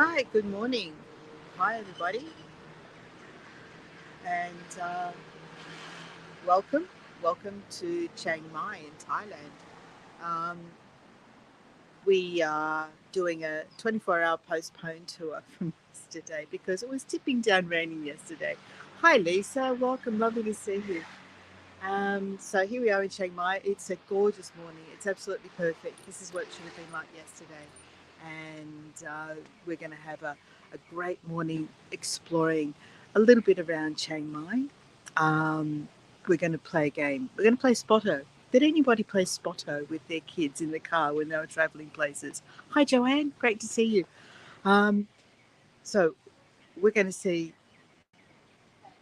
Hi, good morning. Hi, everybody, and welcome. Welcome to Chiang Mai in Thailand. Um, we are doing a 24-hour postponed tour from yesterday because it was tipping down raining yesterday. Hi, Lisa. Welcome. Lovely to see you. So here we are in Chiang Mai. It's a gorgeous morning. It's absolutely perfect. This is what it should have been like yesterday. And we're going to have a great morning exploring a little bit around Chiang Mai. We're going to play a game. We're going to play Spotto. Did anybody play Spotto with their kids in the car when they were traveling places? Hi, Joanne. Great to see you. Um, so we're going to see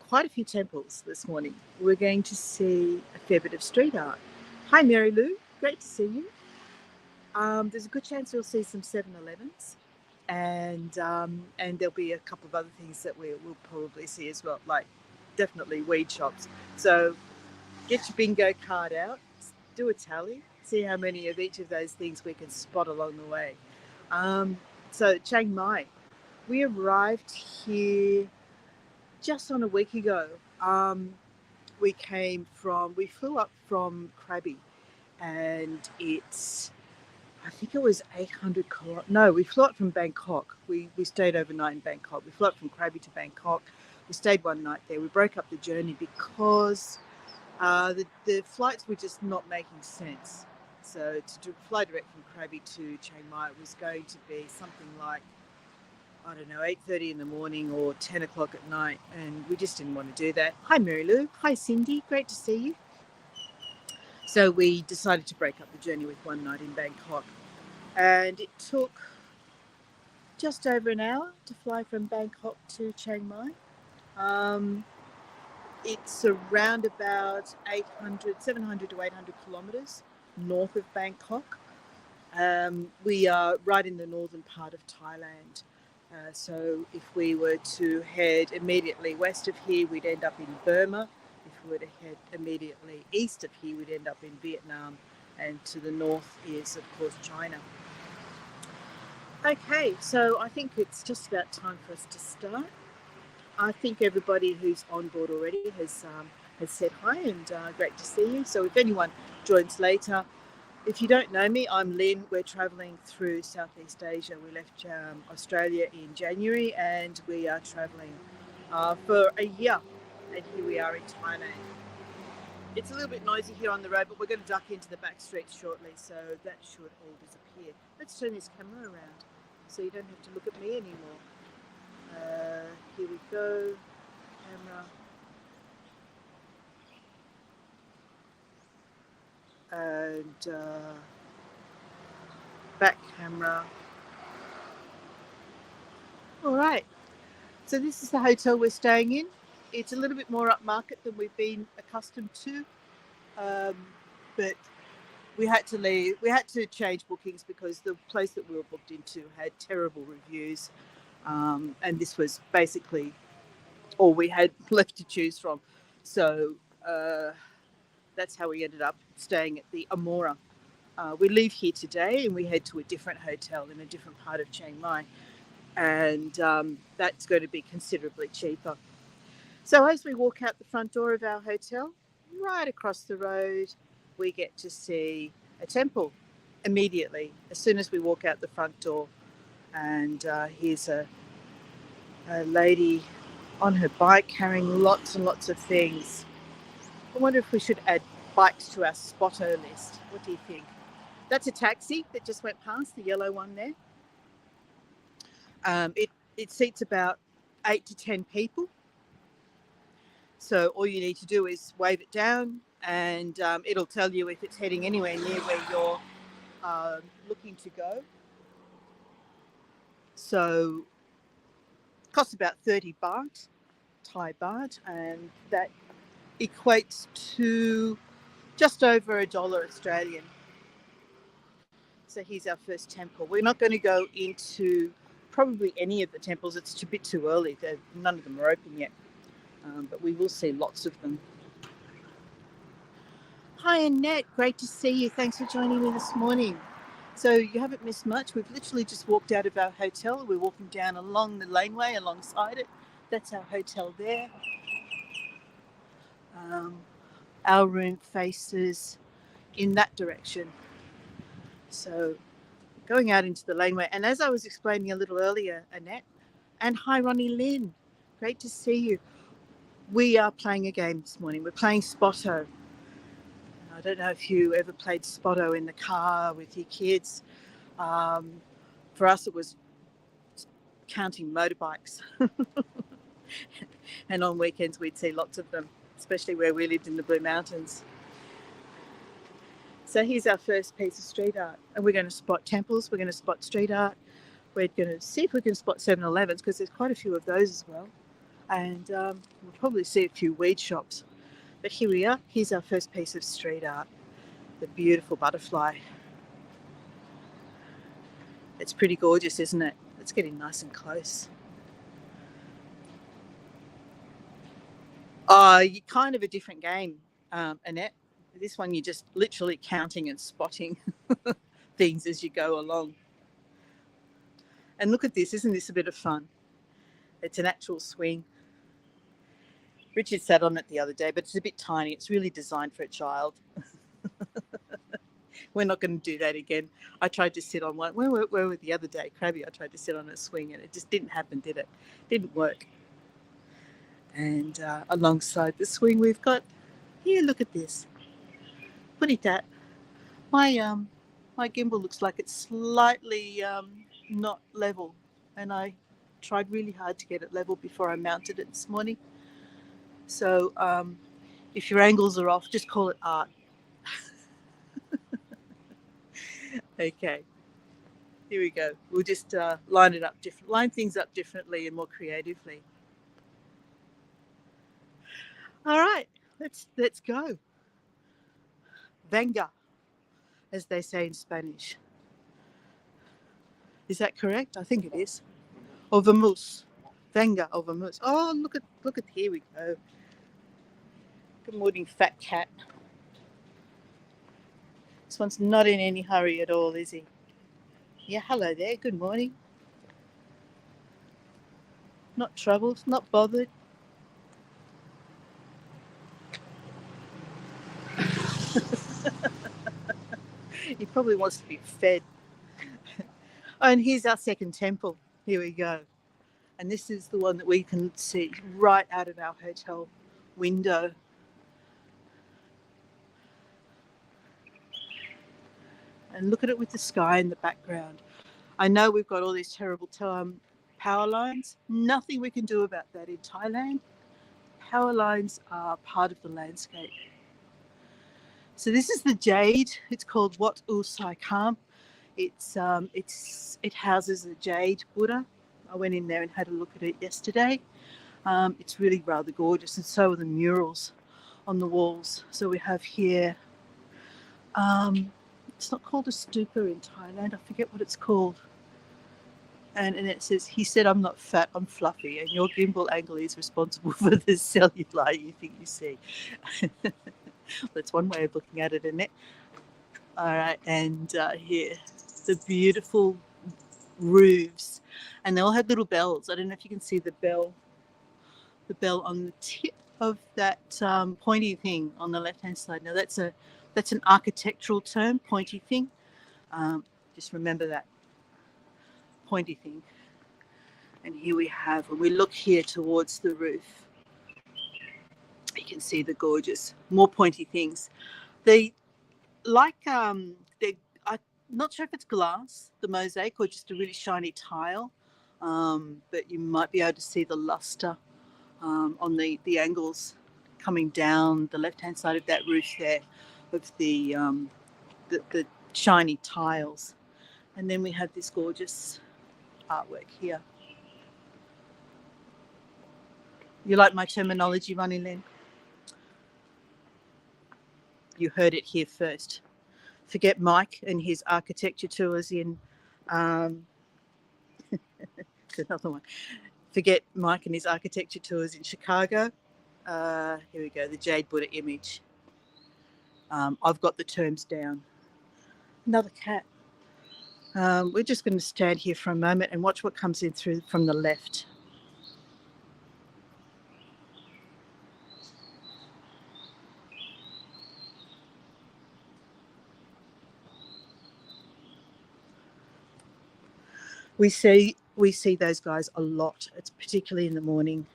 quite a few temples this morning. We're going to see a fair bit of street art. Hi, Mary Lou. Great to see you. There's a good chance we'll see some 7-Elevens, and there'll be a couple of other things that we'll probably see as well, like definitely weed shops. So get your bingo card out, do a tally, see how many of each of those things we can spot along the way. So Chiang Mai, we arrived here just on a week ago. We flew up from Krabi, and I think it was 800 no, we flew up from Bangkok. We stayed overnight in Bangkok. We flew up from Krabi to Bangkok. We stayed one night there. We broke up the journey because the flights were just not making sense. So fly direct from Krabi to Chiang Mai was going to be something like, I don't know, 8:30 in the morning or 10 o'clock at night, and we just didn't want to do that. Hi, Mary Lou. Hi, Cindy. Great to see you. So we decided to break up the journey with one night in Bangkok, and it took just over an hour to fly from Bangkok to Chiang Mai. Um, it's around about 700 to 800 kilometres north of Bangkok. We are right in the northern part of Thailand. So if we were to head immediately west of here, we'd end up in Burma. If we were to head immediately east of here, we'd end up in Vietnam. And to the north is, of course, China. Okay, so I think it's just about time for us to start. I think everybody who's on board already has said hi, and great to see you. So if anyone joins later, if you don't know me, I'm Lynn. We're travelling through Southeast Asia. We left Australia in January, and we are travelling for a year. And here we are in Thailand. It's a little bit noisy here on the road, but we're going to duck into the back streets shortly, so that should all disappear. Let's turn this camera around so you don't have to look at me anymore. Here we go. Camera. And back camera. All right. So this is the hotel we're staying in. It's a little bit more upmarket than we've been accustomed to, but we had to leave. We had to change bookings because the place that we were booked into had terrible reviews, and this was basically all we had left to choose from. So that's how we ended up staying at the Amora. We leave here today and we head to a different hotel in a different part of Chiang Mai, and that's going to be considerably cheaper. So as we walk out the front door of our hotel, right across the road, we get to see a temple immediately as soon as we walk out the front door. And here's a lady on her bike carrying lots and lots of things. I wonder if we should add bikes to our Spotto list. What do you think? That's a taxi that just went past, the yellow one there. It seats about 8 to 10 people. So all you need to do is wave it down, and it'll tell you if it's heading anywhere near where you're looking to go. So it costs about 30 baht, Thai baht, and that equates to just over $1 Australian. So here's our first temple. We're not going to go into probably any of the temples. It's a bit too early. None of them are open yet, but we will see lots of them. Hi, Annette. Great to see you. Thanks for joining me this morning. So you haven't missed much. We've literally just walked out of our hotel. We're walking down along the laneway alongside it. That's our hotel there. Um, our room faces in that direction. So going out into the laneway. And as I was explaining a little earlier, Annette, and hi, Ronnie Lynn. Great to see you. We are playing a game this morning. We're playing Spotto. I don't know if you ever played Spotto in the car with your kids. For us, it was counting motorbikes. And on weekends, we'd see lots of them, especially where we lived in the Blue Mountains. So here's our first piece of street art. And we're going to spot temples. We're going to spot street art. We're going to see if we can spot 7-Elevens because there's quite a few of those as well. And we'll probably see a few weed shops. But here we are. Here's our first piece of street art. The beautiful butterfly. It's pretty gorgeous, isn't it? It's getting nice and close. Kind of a different game, Annette. This one, you're just literally counting and spotting things as you go along. And look at this. Isn't this a bit of fun? It's an actual swing. Richard sat on it the other day, but it's a bit tiny. It's really designed for a child. We're not going to do that again. I tried to sit on one. Where were the other day? Crabby, I tried to sit on a swing and it just didn't happen, did it? Didn't work. And alongside the swing, we've got, here, look at this. Put it at. My gimbal looks like it's slightly not level. And I tried really hard to get it level before I mounted it this morning. So if your angles are off, just call it art. Okay, here we go. We'll just line things up differently and more creatively. All right, let's go. Venga, as they say in Spanish. Is that correct? I think it is. Or vamos. Venga, or vamos. Oh, look at here we go. Good morning, fat cat. This one's not in any hurry at all, is he? Yeah, hello there. Good morning. Not troubled, not bothered. He probably wants to be fed. Oh, and here's our second temple. Here we go. And this is the one that we can see right out of our hotel window. And look at it with the sky in the background. I know we've got all these terrible power lines. Nothing we can do about that in Thailand. Power lines are part of the landscape. So this is the jade. It's called Wat U Sai Kam. It houses a jade Buddha. I went in there and had a look at it yesterday. It's really rather gorgeous, and so are the murals on the walls. So we have here, it's not called a stupa in Thailand. I forget what it's called. And it says, he said, I'm not fat, I'm fluffy, and your gimbal angle is responsible for the cellulite you think you see. That's one way of looking at it, isn't it? All right, and here, the beautiful roofs, and they all had little bells. I don't know if you can see the bell on the tip of that pointy thing on the left-hand side. Now that's an architectural term, pointy thing. Just remember that, pointy thing. And here we have, when we look here towards the roof, you can see the gorgeous, more pointy things. I'm not sure if it's glass, the mosaic, or just a really shiny tile, but you might be able to see the luster on the angles coming down the left-hand side of that roof there of the shiny tiles. And then we have this gorgeous artwork here. You like my terminology, Ronnie Lynn? You heard it here first. Forget Mike and his architecture tours in another one. Forget Mike and his architecture tours in Chicago. Here we go, the Jade Buddha image. I've got the terms down. Another cat. We're just going to stand here for a moment and watch what comes in through from the left. We see those guys a lot. It's particularly in the morning.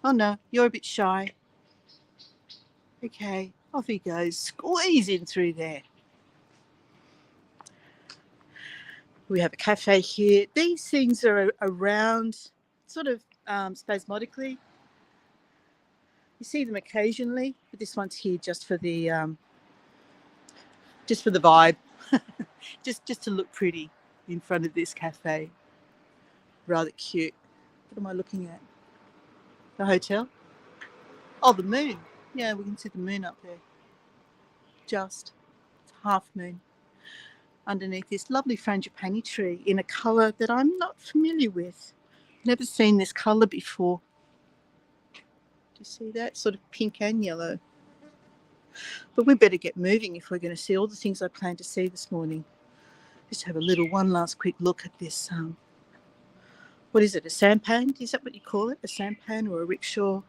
Oh no, you're a bit shy. Okay, off he goes. Squeeze in through there. We have a cafe here. These things are around sort of spasmodically. You see them occasionally, but this one's here just for the vibe, just to look pretty in front of this cafe. Rather cute. What am I looking at? The hotel? Oh, the moon. Yeah, we can see the moon up there. Just it's half moon underneath this lovely frangipani tree in a colour that I'm not familiar with. Never seen this colour before. Do you see that? Sort of pink and yellow. But we better get moving if we're going to see all the things I plan to see this morning. Just have a little one last quick look at this. What is it? A sampan? Is that what you call it? A sampan or a rickshaw?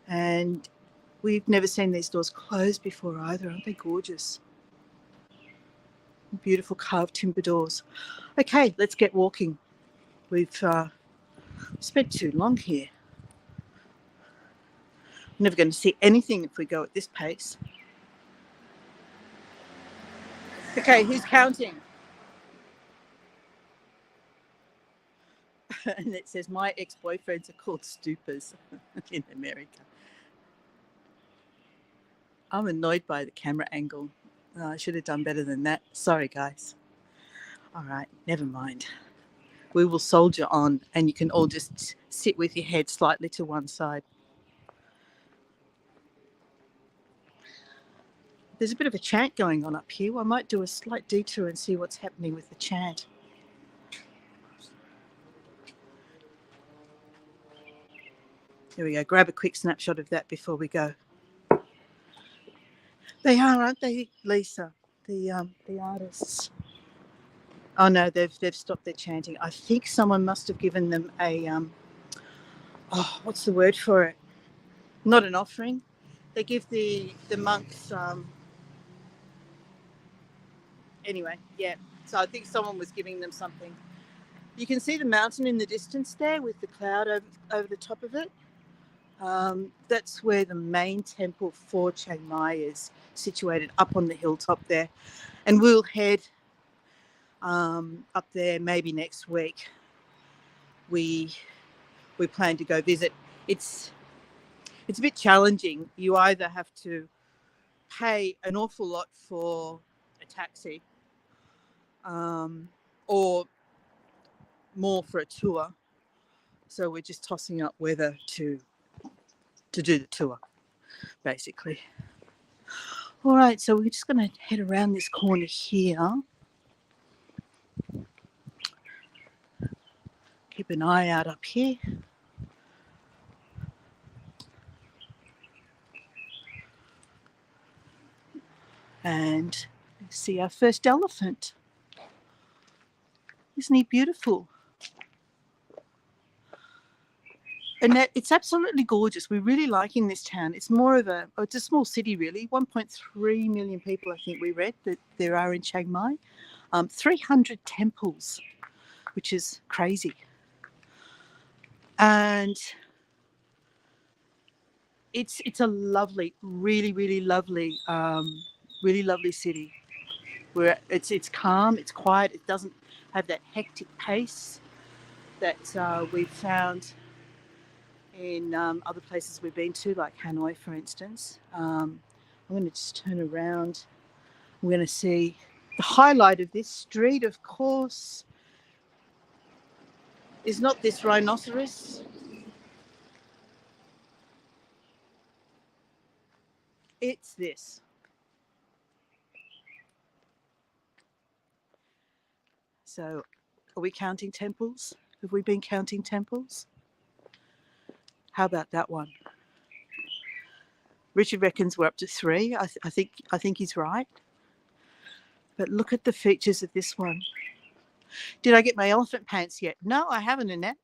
And we've never seen these doors closed before either. Aren't they gorgeous? Beautiful carved timber doors. Okay, let's get walking. We've spent too long here. I'm never going to see anything if we go at this pace. Okay, who's counting? And it says, my ex-boyfriends are called stoopers in America. I'm annoyed by the camera angle. Oh, I should have done better than that. Sorry, guys. All right, never mind. We will soldier on, and you can all just sit with your head slightly to one side. There's a bit of a chant going on up here. I might do a slight detour and see what's happening with the chant. Here we go. Grab a quick snapshot of that before we go. They are, aren't they, Lisa? The artists. Oh no, they've stopped their chanting. I think someone must have given them a what's the word for it? Not an offering. They give the monks anyway, yeah. So I think someone was giving them something. You can see the mountain in the distance there with the cloud over the top of it. That's where the main temple for Chiang Mai is situated, up on the hilltop there. And we'll head up there maybe next week. We plan to go visit. It's a bit challenging. You either have to pay an awful lot for a taxi or more for a tour. So we're just tossing up whether to do the tour, basically. All right, so we're just going to head around this corner here. Keep an eye out up here. And see our first elephant. Isn't he beautiful? And it's absolutely gorgeous. We're really liking this town. It's more of it's a small city really. 1.3 million people, I think we read that there are in Chiang Mai. 300 temples, which is crazy. And it's a lovely, really lovely, really lovely city. Where it's calm, it's quiet. It doesn't have that hectic pace that we've found in other places we've been to, like Hanoi, for instance. I'm going to just turn around. I'm going to see the highlight of this street, of course, is not this rhinoceros. It's this. So, are we counting temples? Have we been counting temples? How about that one? Richard reckons we're up to 3. I think he's right. But look at the features of this one. Did I get my elephant pants yet? No, I haven't, Annette.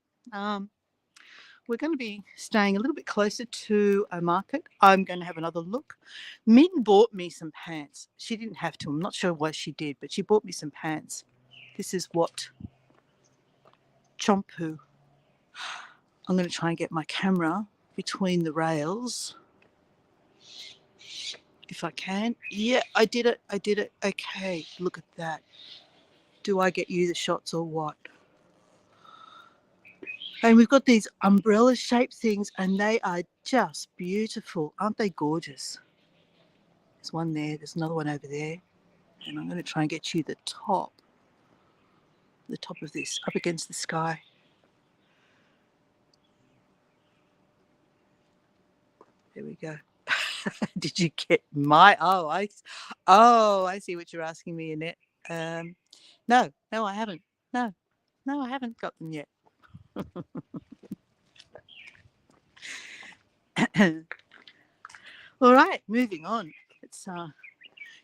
We're going to be staying a little bit closer to a market. I'm going to have another look. Min bought me some pants. She didn't have to. I'm not sure why she did, but she bought me some pants. This is what Chompu. I'm going to try and get my camera between the rails if I can. Yeah, I did it. I did it. Okay, look at that. Do I get you the shots or what? And we've got these umbrella shaped things and they are just beautiful. Aren't they gorgeous? There's one there. There's another one over there. And I'm going to try and get you the top of this up against the sky. There we go. Did you get my? Oh, I see what you're asking me, Annette. No, I haven't. No, I haven't got them yet. All right, moving on. Let's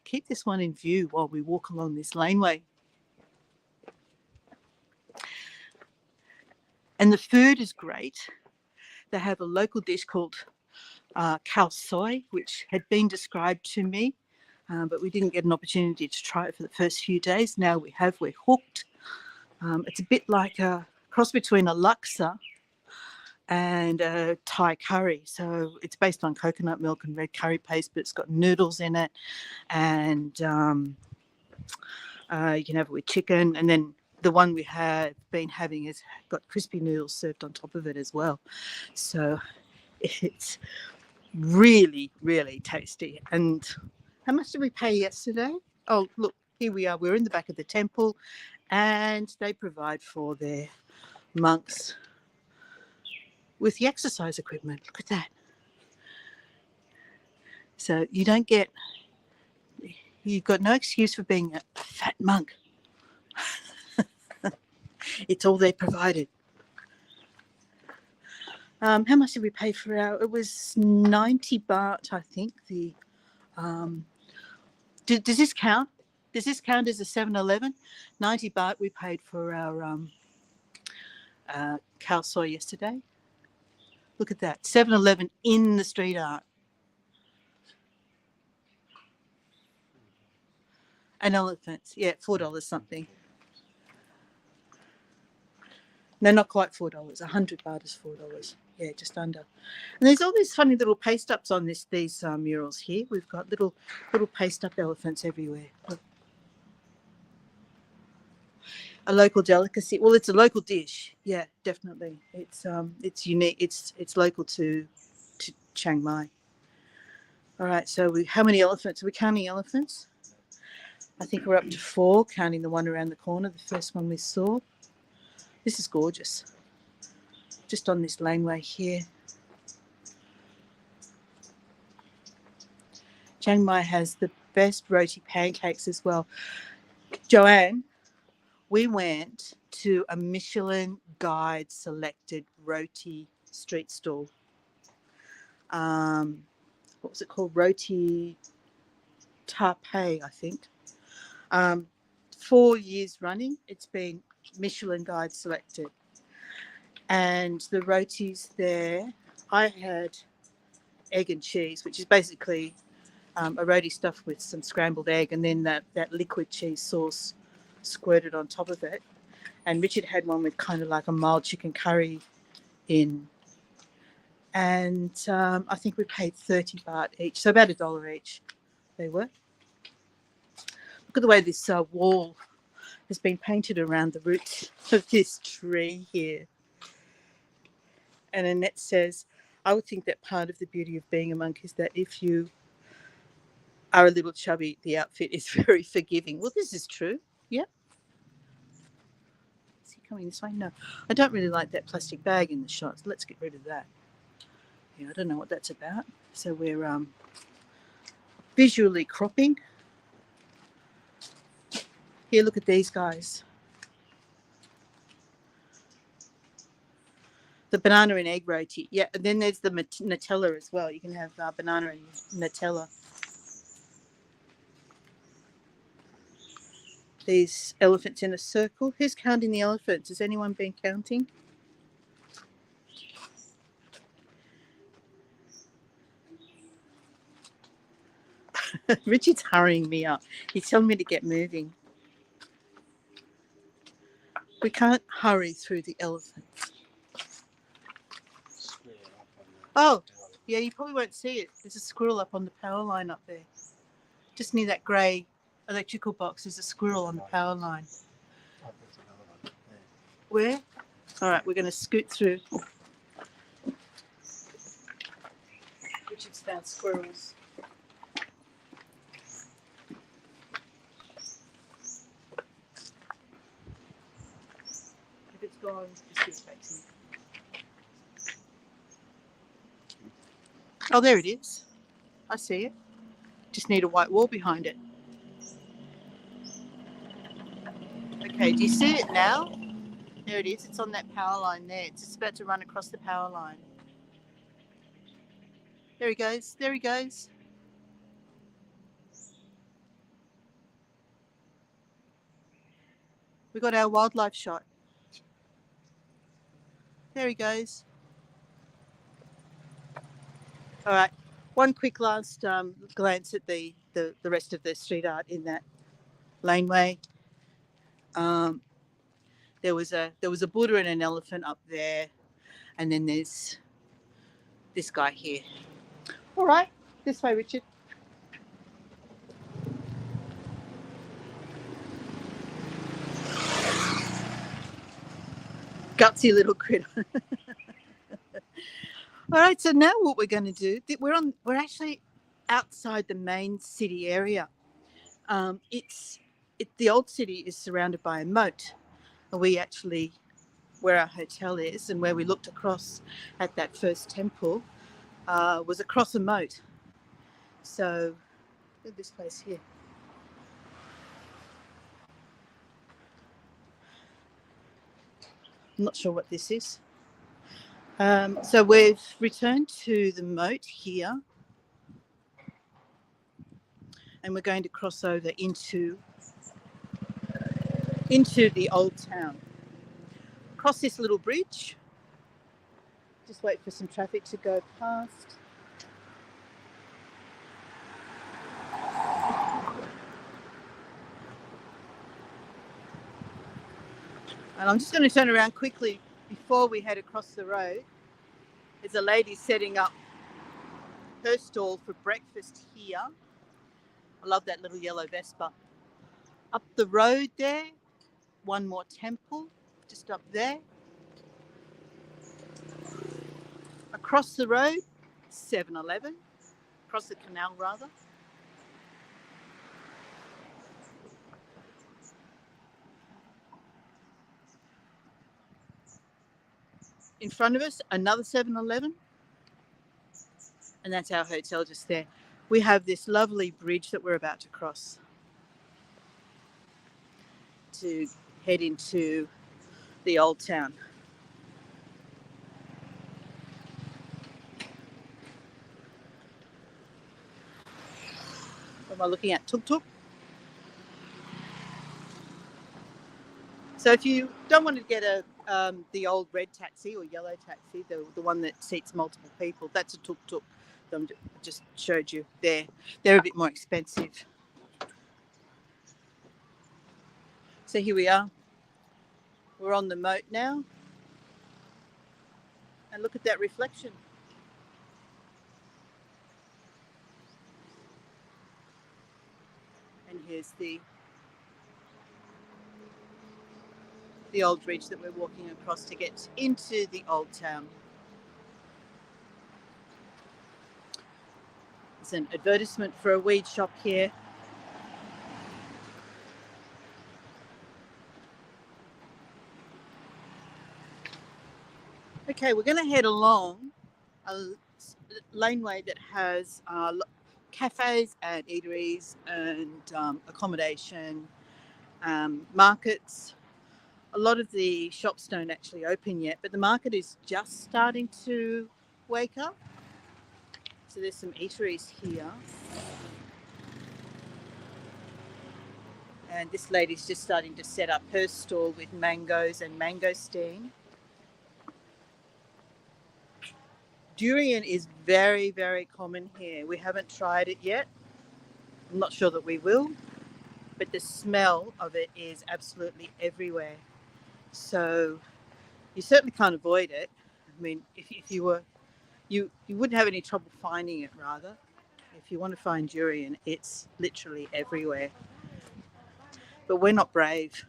keep this one in view while we walk along this laneway. And the food is great. They have a local dish called khao soi, which had been described to me, but we didn't get an opportunity to try it for the first few days. Now we have, we're hooked. It's a bit like a cross between a laksa and a Thai curry. So it's based on coconut milk and red curry paste, but it's got noodles in it. And you can have it with chicken. And then the one we have been having has got crispy noodles served on top of it as well. So it's really, really tasty. And how much did we pay yesterday? Oh, look, here we are. We're in the back of the temple and they provide for their monks with the exercise equipment. Look at that. So you've got no excuse for being a fat monk. It's all they provided. How much did we pay for it was 90 baht, I think. Does this count? Does this count as a 7-Eleven? 90 baht we paid for our khao soi yesterday. Look at that. 7-Eleven in the street art. And elephants. Yeah, $4 something. No, not quite $4. 100 baht is $4. Yeah, just under. And there's all these funny little paste ups on these murals here. We've got little paste up elephants everywhere. Look. A local delicacy. Well, it's a local dish. Yeah, definitely. It's unique. It's local to Chiang Mai. All right. So how many elephants? Are we counting elephants? I think we're up to 4, counting the one around the corner. The first one we saw. This is gorgeous. Just on this laneway here. Chiang Mai has the best roti pancakes as well. Joanne, we went to a Michelin guide selected roti street stall. What was it called? Roti Taipei, I think. 4 years running, it's been Michelin guide selected. And the rotis there, I had egg and cheese, which is basically a roti stuffed with some scrambled egg and then that liquid cheese sauce squirted on top of it. And Richard had one with kind of like a mild chicken curry in. And I think we paid 30 baht each, so about $1 each they were. Look at the way this wall has been painted around the roots of this tree here. And Annette says, I would think that part of the beauty of being a monk is that if you are a little chubby, the outfit is very forgiving. Well, this is true. Yep. Is he coming this way? No. I don't really like that plastic bag in the shots. Let's get rid of that. Yeah, I don't know what that's about. So we're visually cropping. Here, look at these guys. The banana and egg roti. Yeah, and then there's the Nutella as well. You can have banana and Nutella. these elephants in a circle. Who's counting the elephants? Has anyone been counting? Richard's hurrying me up. He's telling me to get moving. We can't hurry through the elephants. Oh, yeah, you probably won't see it. There's a squirrel up on the power line up there. Just near that grey electrical box, there's a squirrel on the power line. Where? All right, we're going to scoot through. Richard's found squirrels. If it's gone, just give it back to me. Oh, there it is. I see it. Just need a white wall behind it. Okay, do you see it now? There it is. It's on that power line there. It's just about to run across the power line. There he goes. There he goes. We got our wildlife shot. There he goes. All right. One quick last glance at the rest of the street art in that laneway. There was a Buddha and an elephant up there, and then there's this guy here. All right, this way, Richard. Gutsy little critter. All right, so now what we're going to do, we're actually outside the main city area. The old city is surrounded by a moat. We actually, where our hotel is and where we looked across at that first temple, was across a moat. So, look at this place here. I'm not sure what this is. So we've returned to the moat here, and we're going to cross over into the old town. Cross this little bridge. Just wait for some traffic to go past. And I'm just going to turn around quickly before we head across the road. There's a lady setting up her stall for breakfast here. I love that little yellow Vespa. Up the road there, one more temple, just up there. Across the road, 7-Eleven. Across the canal, rather. In front of us, another 7-Eleven. And that's our hotel just there. We have this lovely bridge that we're about to cross to head into the old town. What am I looking at? Tuk tuk. So if you don't want to get the old red taxi or yellow taxi, the one that seats multiple people, that's a tuk tuk. I just showed you there. They're a bit more expensive. So here we are. We're on the moat now. And look at that reflection. And here's the old bridge that we're walking across to get into the old town. There's an advertisement for a weed shop here. Okay, we're going to head along a laneway that has cafes and eateries and accommodation, markets. A lot of the shops don't actually open yet, but the market is just starting to wake up. So there's some eateries here. And this lady's just starting to set up her stall with mangoes and mangosteen. Durian is very, very common here. We haven't tried it yet. I'm not sure that we will, but the smell of it is absolutely everywhere. So you certainly can't avoid it. I mean, if you were, you wouldn't have any trouble finding it, rather. If you want to find durian, it's literally everywhere. But we're not brave.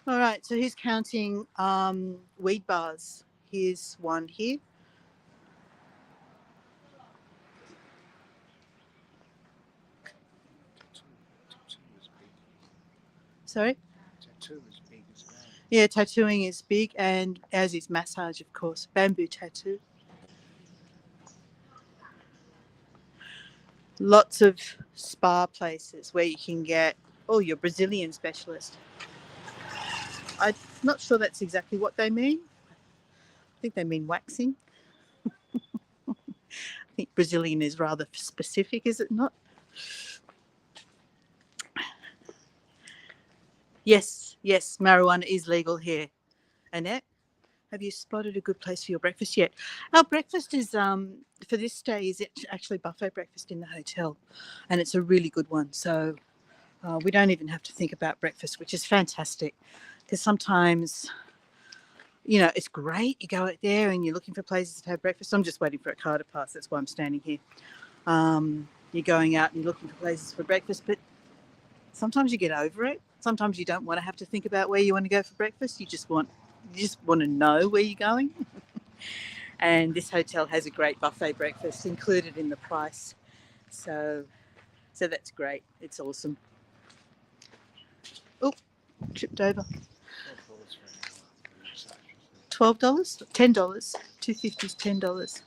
All right, so he's counting weed bars. Here's one here. Sorry? Tattoo is big as well. Yeah, tattooing is big, and as is massage, of course. Bamboo tattoo. Lots of spa places where you can get, your Brazilian specialist. I'm not sure that's exactly what they mean. I think they mean waxing. I think Brazilian is rather specific, is it not? Yes, marijuana is legal here. Annette, have you spotted a good place for your breakfast yet? Our breakfast is, for this day, is actually buffet breakfast in the hotel, and it's a really good one. So we don't even have to think about breakfast, which is fantastic, because sometimes, it's great. You go out there and you're looking for places to have breakfast. I'm just waiting for a car to pass. That's why I'm standing here. You're going out and you're looking for places for breakfast, but sometimes you get over it. Sometimes you don't want to have to think about where you want to go for breakfast. You just want to know where you're going. And this hotel has a great buffet breakfast included in the price. So that's great. It's awesome. Oh, tripped over. $12, $10, $2.50 is $10.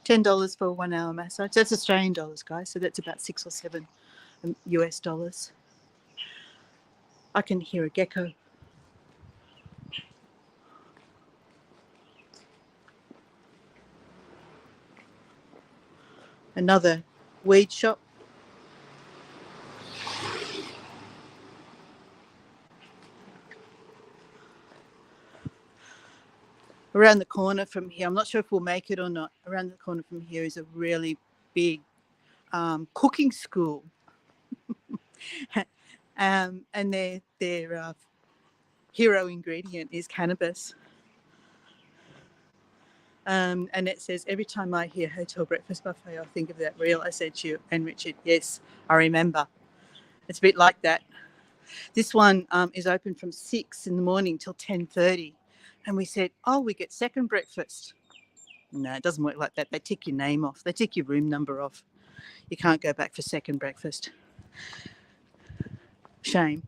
$10 for a 1 hour massage. That's Australian dollars, guys. So that's about 6 or 7 US dollars. I can hear a gecko. Another weed shop. Around the corner from here, I'm not sure if we'll make it or not. Around the corner from here is a really big cooking school. And their hero ingredient is cannabis. And it says, every time I hear hotel breakfast buffet, I think of that reel I said to you. And Richard, yes, I remember. It's a bit like that. This one is open from 6 in the morning till 10:30. And we said, we get second breakfast. No, it doesn't work like that. They tick your name off. They tick your room number off. You can't go back for second breakfast. Shame.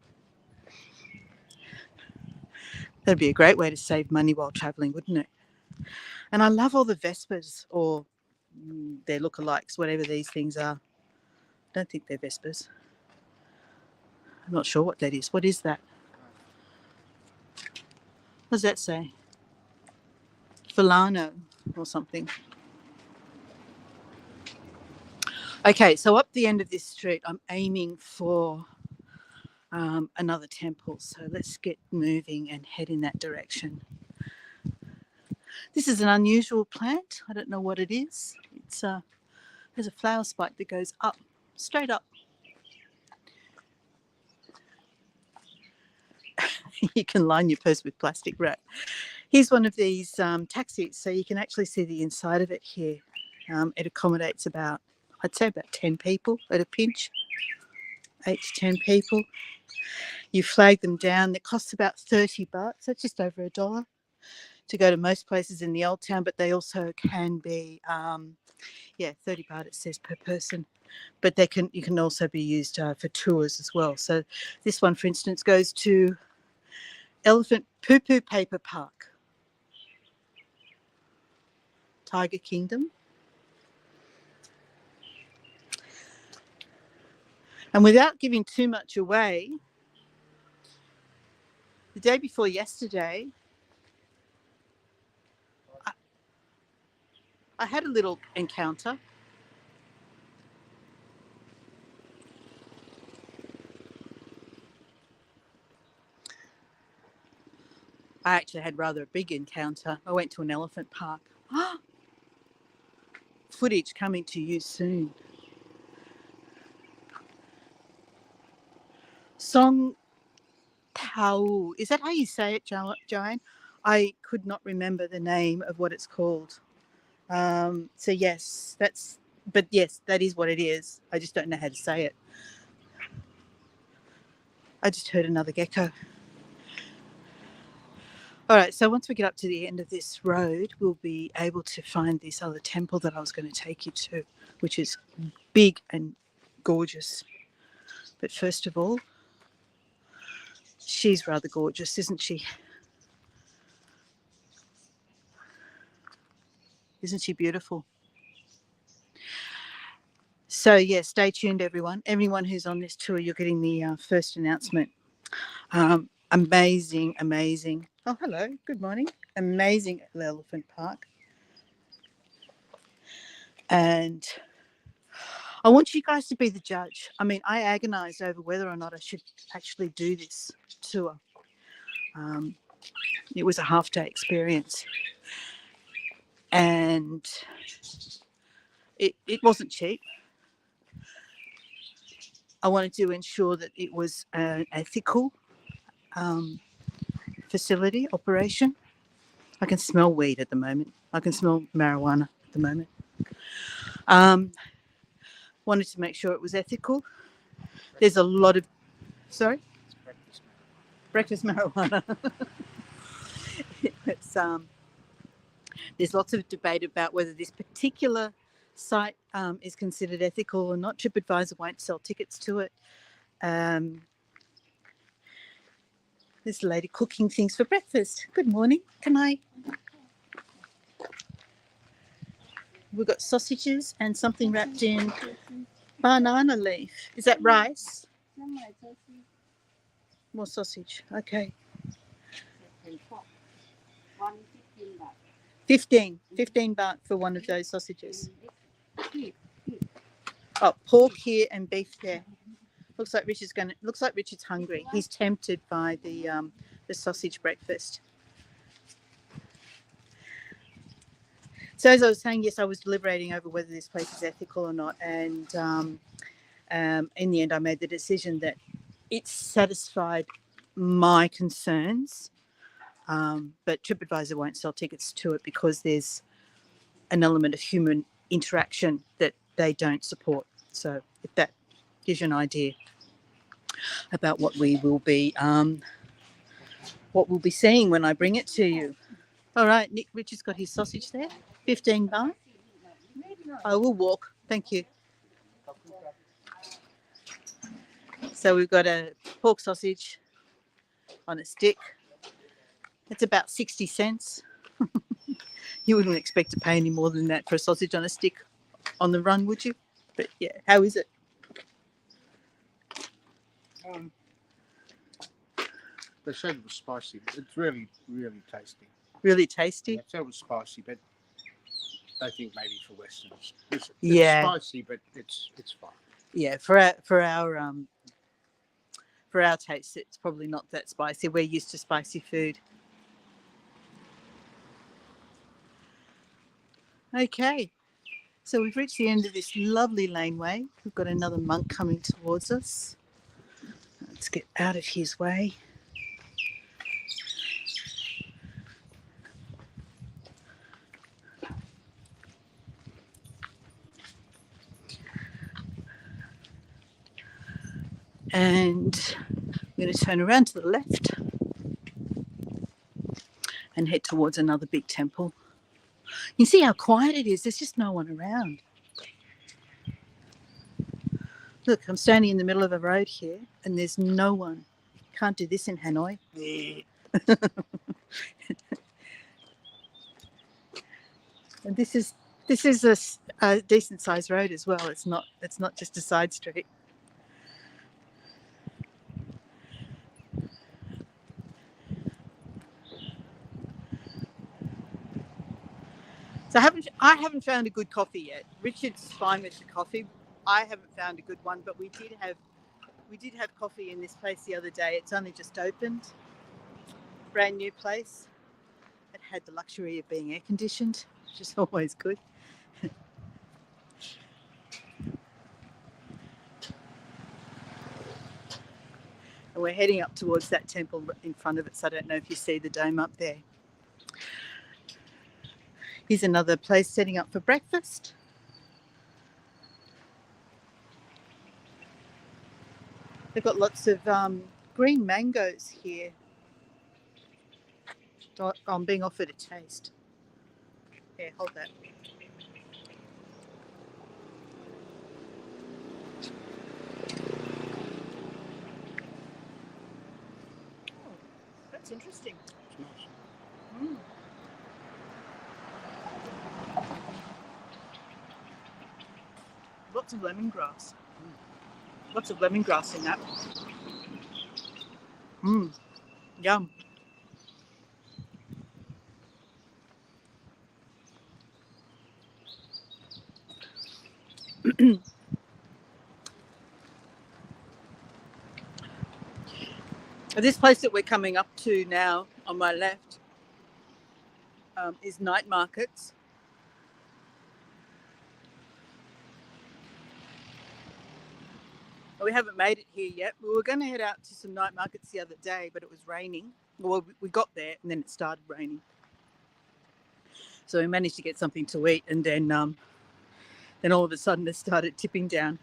That'd be a great way to save money while travelling, wouldn't it? And I love all the Vespers, or their lookalikes, whatever these things are. I don't think they're Vespers. I'm not sure what that is. What is that? What does that say? Fulano or something. Okay, so up the end of this street, I'm aiming for another temple. So let's get moving and head in that direction. This is an unusual plant. I don't know what it is. It's there's a flower spike that goes up, straight up. You can line your purse with plastic wrap. Here's one of these taxis, so you can actually see the inside of it here. It accommodates about, I'd say about 10 people at a pinch, 8 to 10 people. You flag them down. It costs about 30 baht, so it's just over $1 to go to most places in the old town, but they also can be, 30 baht it says per person. But you can also be used for tours as well. So this one, for instance, goes to Elephant Poo Poo Paper Park, Tiger Kingdom. And without giving too much away, the day before yesterday, I had a little encounter. I actually had rather a big encounter. I went to an elephant park. Footage coming to you soon. Song Tau. Is that how you say it, Joanne? I could not remember the name of what it's called. So yes, yes, that is what it is. I just don't know how to say it. I just heard another gecko. All right, so once we get up to the end of this road, we'll be able to find this other temple that I was going to take you to, which is big and gorgeous. But first of all, she's rather gorgeous, isn't she? Isn't she beautiful? So, yeah, stay tuned, everyone. Everyone who's on this tour, you're getting the first announcement. Amazing, amazing. Oh, hello. Good morning. Amazing elephant park. And I want you guys to be the judge. I mean, I agonized over whether or not I should actually do this tour. It was a half-day experience. And it wasn't cheap. I wanted to ensure that it was an ethical facility operation. I can smell weed at the moment. I can smell marijuana at the moment. Wanted to make sure it was ethical. There's a lot of... Sorry? It's breakfast marijuana. Breakfast marijuana. There's lots of debate about whether this particular site is considered ethical or not. TripAdvisor won't sell tickets to it. There's a lady cooking things for breakfast. Good morning. We've got sausages and something wrapped in banana leaf. Is that rice? More sausage. Okay. 15 baht for one of those sausages. Oh, pork here and beef there. Looks like Richard's hungry. He's tempted by the sausage breakfast. So as I was saying, yes, I was deliberating over whether this place is ethical or not, and in the end, I made the decision that it satisfied my concerns. But TripAdvisor won't sell tickets to it because there's an element of human interaction that they don't support. So if that gives you an idea about what we will be seeing when I bring it to you. All right, Nick Richard's got his sausage there. 15 baht. I will walk. Thank you. So we've got a pork sausage on a stick. It's about 60 cents. You wouldn't expect to pay any more than that for a sausage on a stick on the run, would you? But yeah, how is it? They said it was spicy. It's really, really tasty. Really tasty? They said it was spicy, but I think maybe for Westerners. It's spicy, but it's fine. Yeah, for our taste, it's probably not that spicy. We're used to spicy food. Okay, so we've reached the end of this lovely laneway. We've got another monk coming towards us. Let's get out of his way. And I'm going to turn around to the left and head towards another big temple. You see how quiet it is? There's just no one around. Look, I'm standing in the middle of a road here and there's no one. Can't do this in Hanoi. And this is a decent sized road as well. It's not just a side street. So I haven't found a good coffee yet. Richard's fine with the coffee. I haven't found a good one, but we did have coffee in this place the other day. It's only just opened. brand new place. It had the luxury of being air conditioned, which is always good. And we're heading up towards that temple in front of it, so I don't know if you see the dome up there. Here's another place setting up for breakfast. They've got lots of green mangoes here. I'm being offered a taste. Here, hold that. Oh, that's interesting. It's nice. Mm. Lots of lemongrass. Lots of lemongrass in that. Yum. This place that we're coming up to now on my left is night markets. We haven't made it here yet. We were going to head out to some night markets the other day, but it was raining. Well, we got there and then it started raining. So we managed to get something to eat, and then all of a sudden it started tipping down.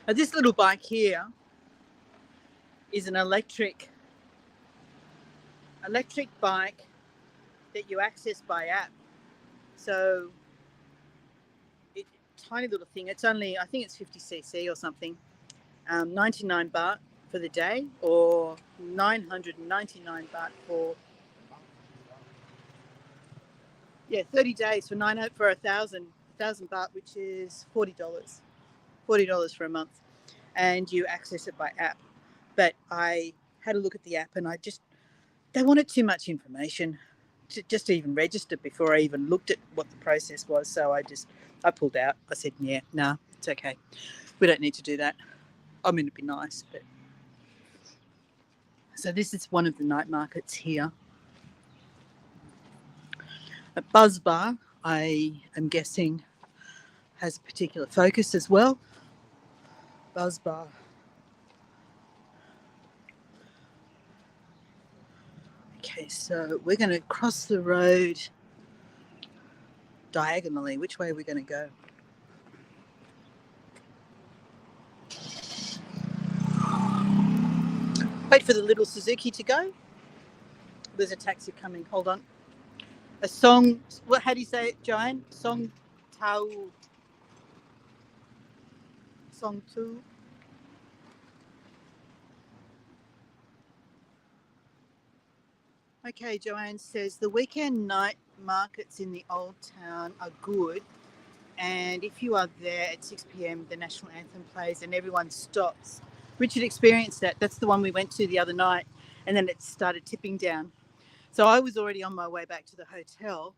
Now, this little bike here is an electric bike that you access by app. So tiny little thing. It's only, I think it's 50cc or something. 99 baht for the day, or 999 baht for 30 days for 1,000 baht, which is $40 for a month, and you access it by app. But I had a look at the app, and they wanted too much information to even register before I even looked at what the process was. So I pulled out. I said, nah, it's okay. We don't need to do that. I mean, it'd be nice, but. So this is one of the night markets here. A Buzz Bar, I am guessing, has a particular focus as well. Buzz Bar. Okay, so we're going to cross the road diagonally. Which way are we going to go? Wait for the little Suzuki to go. There's a taxi coming. Hold on. A song. How do you say it, Joanne? Song Tau. Song Tu. Okay, Joanne says the weekend night markets in the old town are good, and if you are there at 6 p.m, the national anthem plays and everyone stops. Richard experienced that. That's the one we went to the other night, and then it started tipping down. So I was already on my way back to the hotel,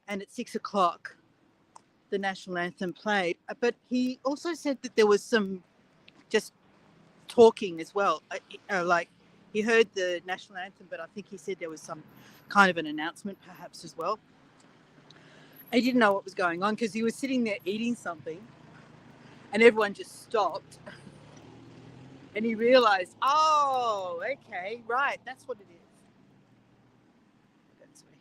and at 6 o'clock, the national anthem played. But he also said that there was some just talking as well. Like he heard the national anthem, but I think he said there was some kind of an announcement perhaps as well. He didn't know what was going on because he was sitting there eating something, and everyone just stopped. And he realized, oh, okay, right, that's what it is. That's way.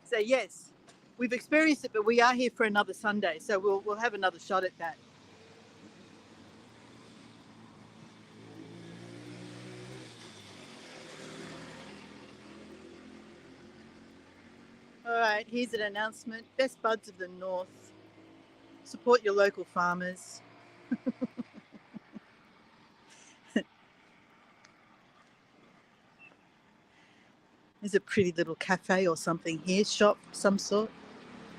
So yes, we've experienced it, but we are here for another Sunday, so we'll have another shot at that. All right, here's an announcement. Best buds of the North. Support your local farmers. There's a pretty little cafe or something here, shop of some sort.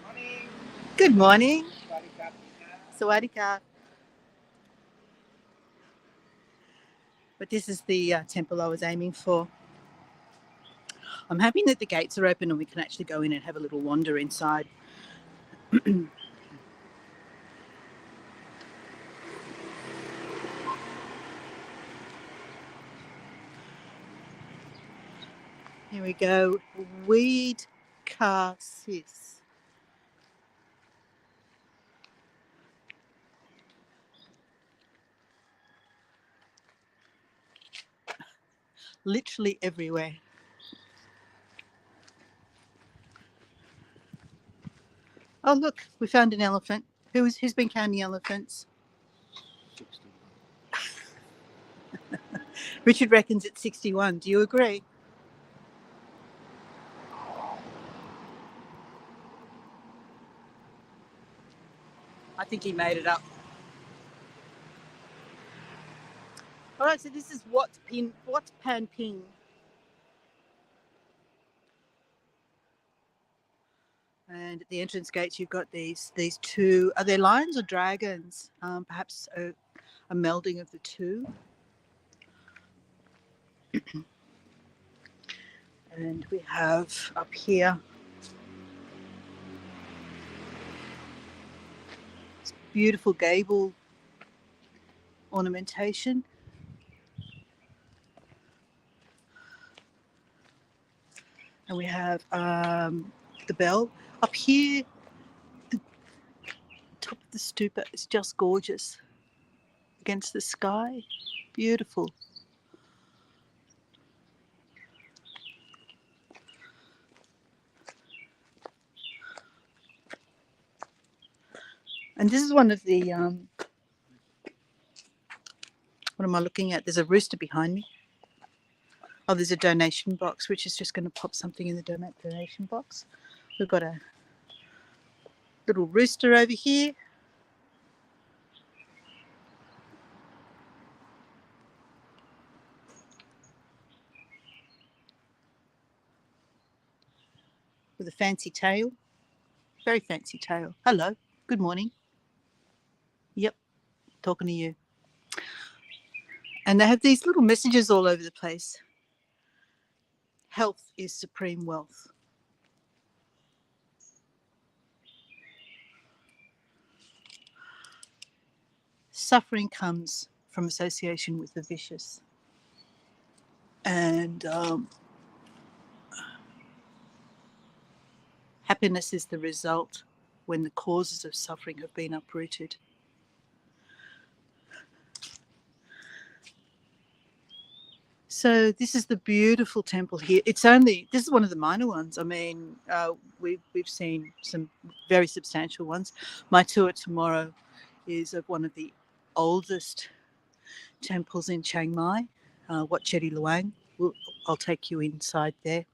Morning. Good morning. Sawadee ka. But this is the temple I was aiming for. I'm happy that the gates are open and we can actually go in and have a little wander inside. Here we go. Weed cassis. Literally everywhere. Oh, look, we found an elephant. Who's been counting elephants? 61. Richard reckons it's 61. Do you agree? I think he made it up. All right, so this is Wat Pan Ping. And at the entrance gates, you've got these two. Are they lions or dragons? Perhaps a melding of the two. And we have up here this beautiful gable ornamentation. And we have the bell. Up here, the top of the stupa is just gorgeous against the sky. Beautiful. And this is one of the, what am I looking at? There's a rooster behind me. Oh, there's a donation box, which is just going to pop something in the donation box. We've got a little rooster over here. With a fancy tail. Very fancy tail. Hello. Good morning. Yep. Talking to you. And they have these little messages all over the place. Health is supreme wealth. Suffering comes from association with the vicious. And happiness is the result when the causes of suffering have been uprooted. So this is the beautiful temple here. This is one of the minor ones. I mean, we've seen some very substantial ones. My tour tomorrow is of one of the oldest temples in Chiang Mai, Wat Chedi Luang. I'll take you inside there.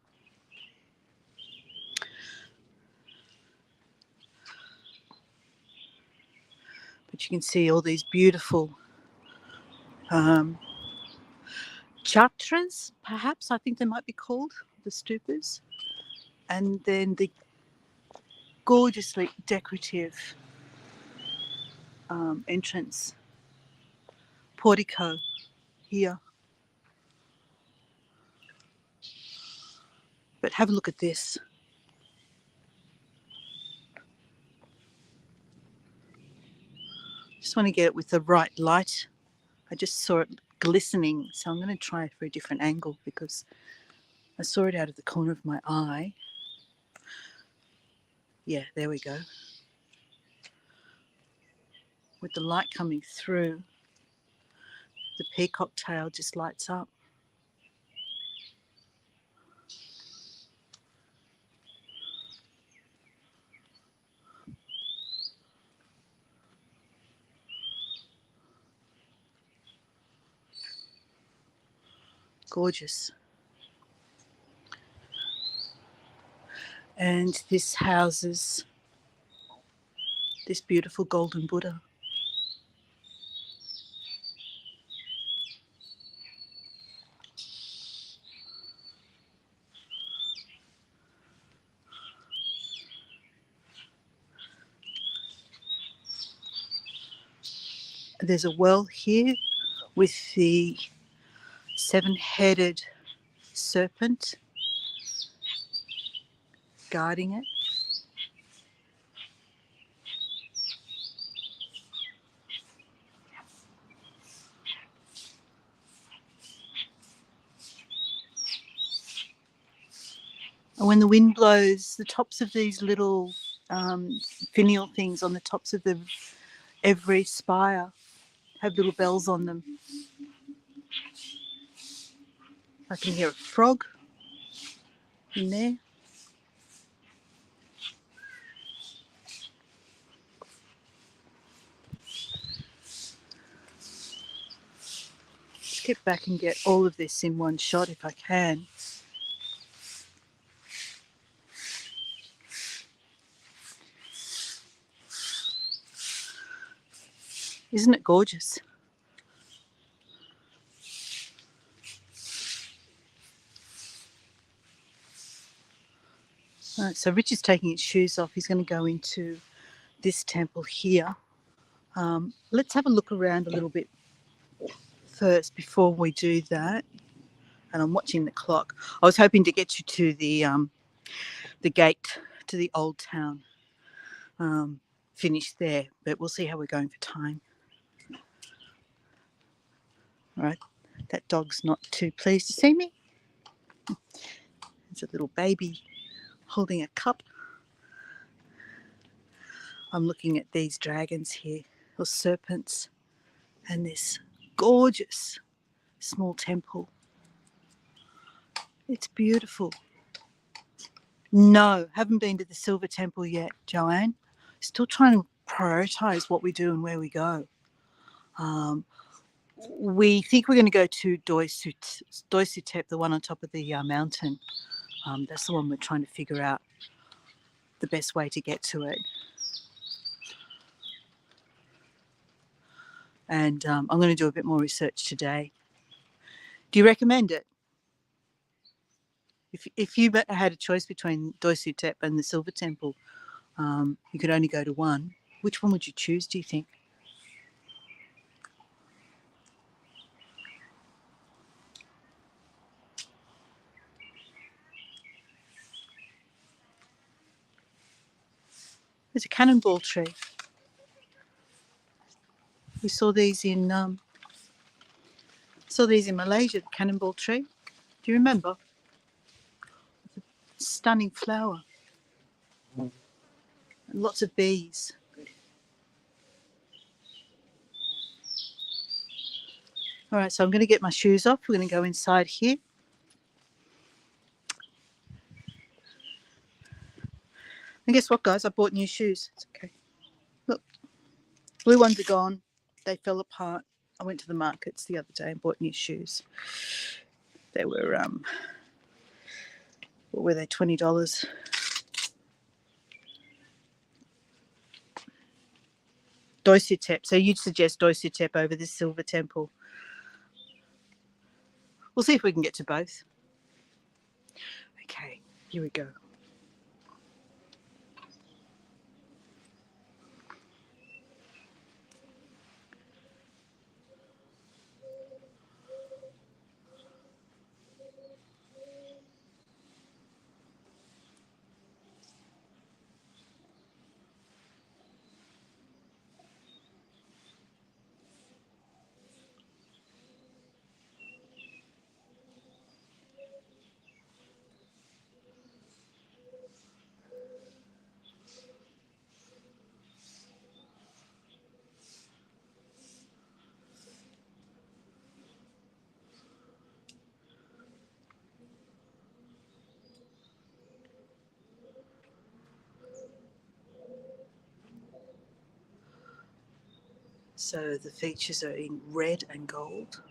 But you can see all these beautiful chatras, perhaps, I think they might be called, the stupas. And then the gorgeously decorative entrance portico here. But have a look at this. Just want to get it with the right light. I just saw it glistening, so I'm going to try it for a different angle because I saw it out of the corner of my eye. Yeah, there we go. With the light coming through, the peacock tail just lights up. Gorgeous. And this houses this beautiful golden Buddha. There's a well here with the seven-headed serpent guarding it. when the wind blows, the tops of these little finial things on the tops of every spire have little bells on them. I can hear a frog in there. Let's get back and get all of this in one shot if I can. Isn't it gorgeous? Right, so Rich is taking his shoes off. He's going to go into this temple here. Let's have a look around a little bit first before we do that. And I'm watching the clock. I was hoping to get you to the gate to the old town. Finish there, but we'll see how we're going for time. All right, that dog's not too pleased to see me. It's a little baby holding a cup. I'm looking at these dragons here, or serpents, and this gorgeous small temple. It's beautiful. No, haven't been to the Silver Temple yet, Joanne. Still trying to prioritise what we do and where we go. We think we're going to go to Doi Suthep, the one on top of the mountain. That's the one we're trying to figure out the best way to get to it. And I'm going to do a bit more research today. Do you recommend it? If you had a choice between Doi Suthep and the Silver Temple, you could only go to one. Which one would you choose, do you think? There's a cannonball tree. We saw these in Malaysia, the cannonball tree. Do you remember? Stunning flower. And lots of bees. All right, so I'm going to get my shoes off. We're going to go inside here. And guess what, guys? I bought new shoes. It's okay. Look, blue ones are gone. They fell apart. I went to the markets the other day and bought new shoes. They were, what were they, $20? Doi Suthep. So you'd suggest Doi Suthep over this Silver Temple. We'll see if we can get to both. Okay, here we go. So the features are in red and gold,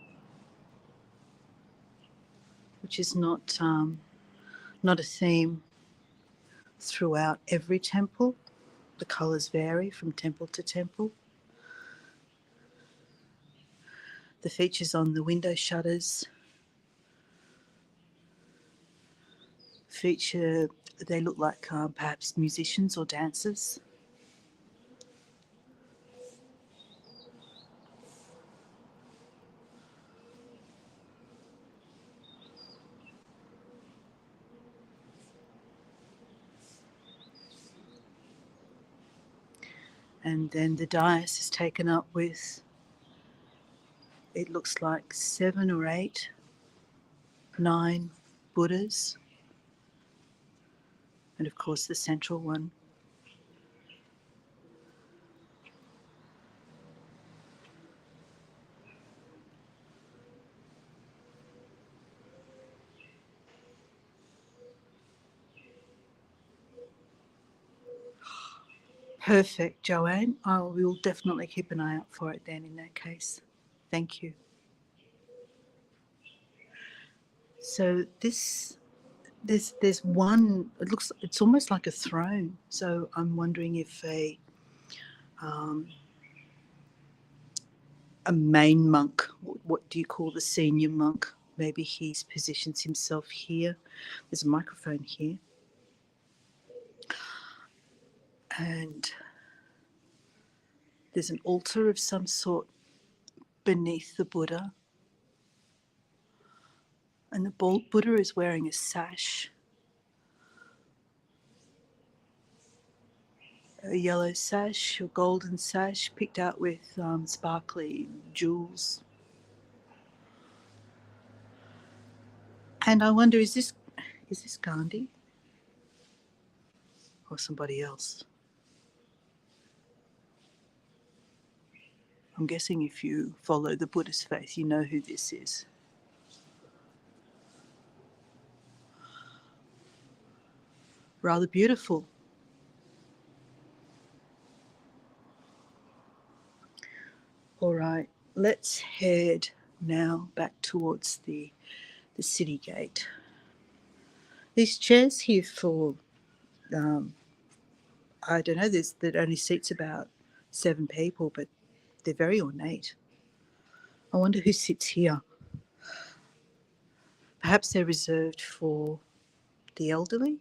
which is not a theme throughout every temple. The colours vary from temple to temple. The features on the window shutters they look like perhaps musicians or dancers. And then the dais is taken up with, it looks like 7 or 8, 9 Buddhas. and of course the central one. Perfect, Joanne. I will definitely keep an eye out for it then in that case. Thank you. So there's one, it's almost like a throne. So I'm wondering if a main monk, what do you call the senior monk? Maybe he positions himself here. There's a microphone here. And there's an altar of some sort beneath the Buddha. And the Buddha is wearing a sash, a yellow sash, a golden sash, picked out with sparkly jewels. And I wonder, is this Gandhi or somebody else? I'm guessing if you follow the Buddhist faith, you know who this is. Rather beautiful. All right, let's head now back towards the city gate. These chairs here for, I don't know, that only seats about 7 people, but they're very ornate. I wonder who sits here. Perhaps they're reserved for the elderly?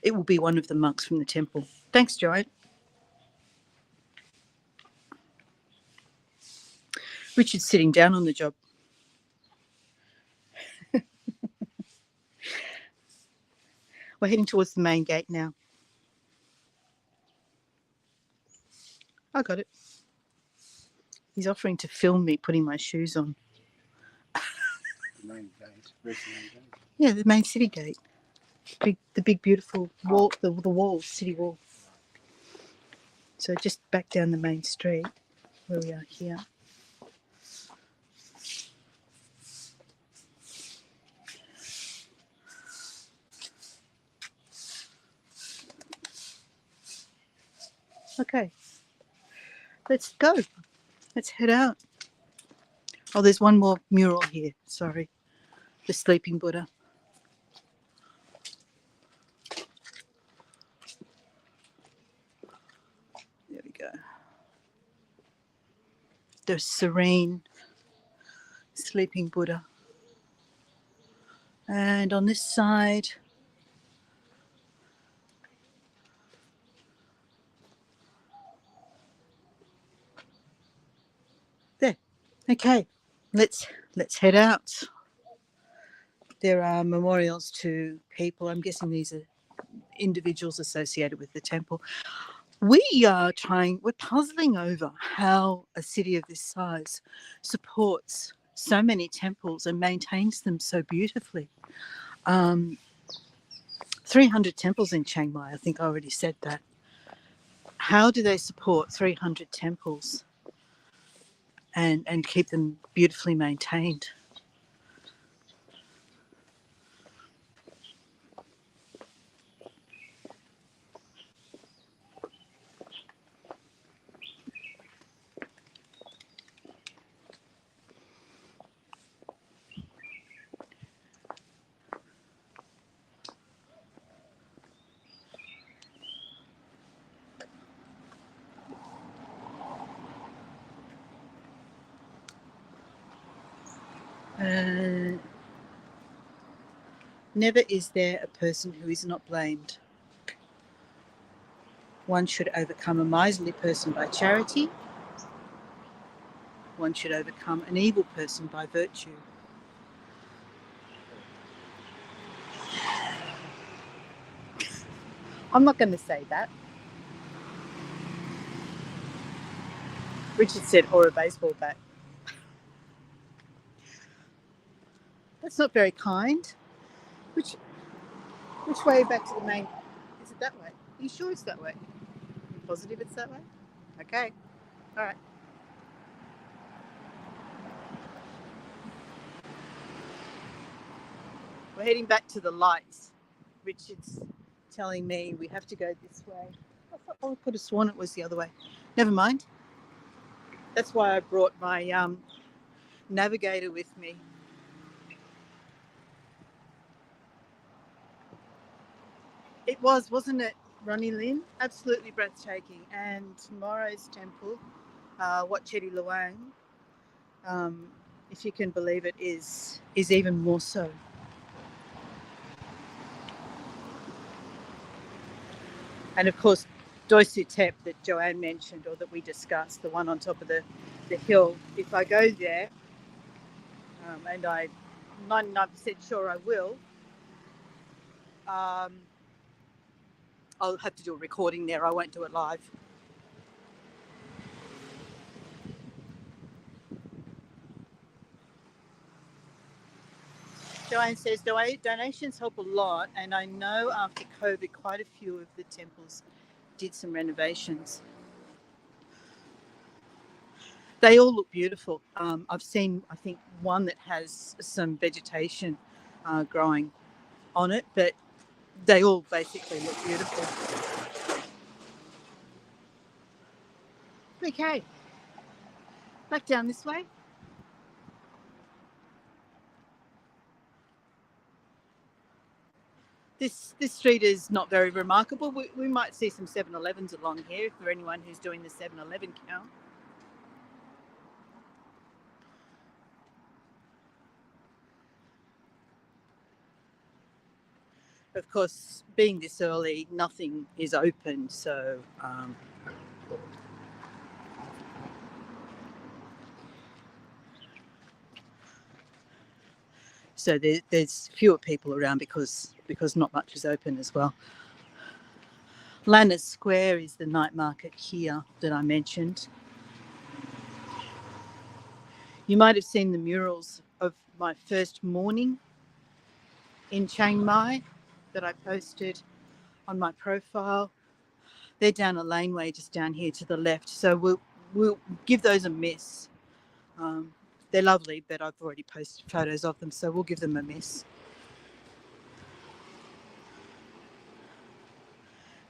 It will be one of the monks from the temple. Thanks, Joanne. Richard's sitting down on the job. We're heading towards the main gate now. I got it. He's offering to film me putting my shoes on. The main gate. Where's the main gate? Yeah, the main city gate. The big beautiful wall, the wall, city wall. So just back down the main street where we are here. Okay, let's go. Let's head out. Oh, there's one more mural here. Sorry. The sleeping Buddha. There we go. The serene sleeping Buddha. And on this side, there. Okay, let's head out. There are memorials to people. I'm guessing these are individuals associated with the temple. We're puzzling over how a city of this size supports so many temples and maintains them so beautifully. 300 temples in Chiang Mai, I think I already said that. How do they support 300 temples and keep them beautifully maintained? Never is there a person who is not blamed. One should overcome a miserly person by charity. One should overcome an evil person by virtue. I'm not going to say that. Richard said, or a baseball bat. That's not very kind. Which way back to the main? Is it that way? Are you sure it's that way? Are you positive it's that way? Okay. All right. We're heading back to the lights. Richard's telling me we have to go this way. I could have sworn it was the other way. Never mind. That's why I brought my navigator with me. It was, wasn't it, Ronnie Lynn? Absolutely breathtaking. And tomorrow's temple, Wat Chetty Luang, if you can believe it, is even more so. And of course, Doi Sutep that Joanne mentioned, or that we discussed, the one on top of the hill. If I go there, and I'm 99% sure I will, I'll have to do a recording there. I won't do it live. Joanne says, donations help a lot, and I know after COVID, quite a few of the temples did some renovations. They all look beautiful. I've seen, I think, one that has some vegetation growing on it, but they all basically look beautiful. Okay, back down this way. This street is not very remarkable. We might see some 7-Elevens along here for anyone who's doing the 7-Eleven count. Of course, being this early, nothing is open, so there's fewer people around because not much is open as well. Lannis Square is the night market here that I mentioned. You might have seen the murals of my first morning in Chiang Mai that I posted on my profile. They're down a laneway just down here to the left, so we'll give those a miss. They're lovely, but I've already posted photos of them, so we'll give them a miss.